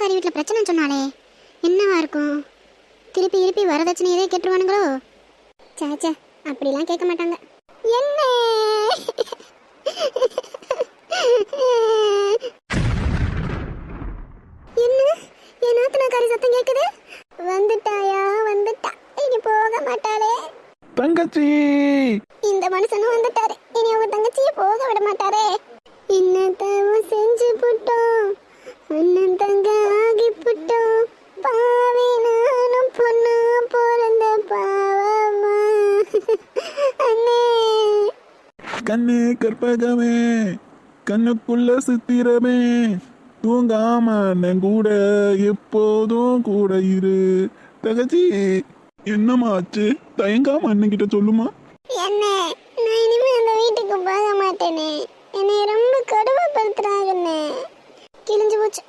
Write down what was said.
மாமங்காரி வீட்டில் பிரச்சனை சொன்னாலே என்னவா இருக்கும்? திருப்பி திருப்பி வரதட்சணையவே கேட்டுருவானுங்களோ? சாச்சா, அப்படிலாம் கேட்க மாட்டாங்க. என்ன என்ன என் நாத்தனாக்காரி சத்தம் கேக்குது? வந்துட்டாயா? வந்துட்டா. இனி போக மாட்டாளே. தங்கச்சி, இந்த மனுஷனும் வந்துட்டாரு. இனி உங்க தங்கச்சியை போக விட மாட்டாரே. இன்னத்தவும் செஞ்சு புட்டோம், அண்ணன் தங்க ஆகி புட்டோம். பாவி நானும் பொண்ணு பிறந்த பாவமா. அண்ணே கண்ணே கற்பகமே, கண்ணுக்குள்ள சித்திரமே, தூங்காம அண்ணன் கூட எப்போதும் கூட இரு. தங்கச்சி, என்னம்மா ஆச்சு? தயங்காம அண்ணன் கிட்ட சொல்லுமா. என்ன, நான் இனிமே அந்த வீட்டுக்கு போக மாட்டேனே. என்னை ரொம்ப கொடுமைப்படுத்துறாங்கண்ணே. கிழிஞ்சு போச்சு.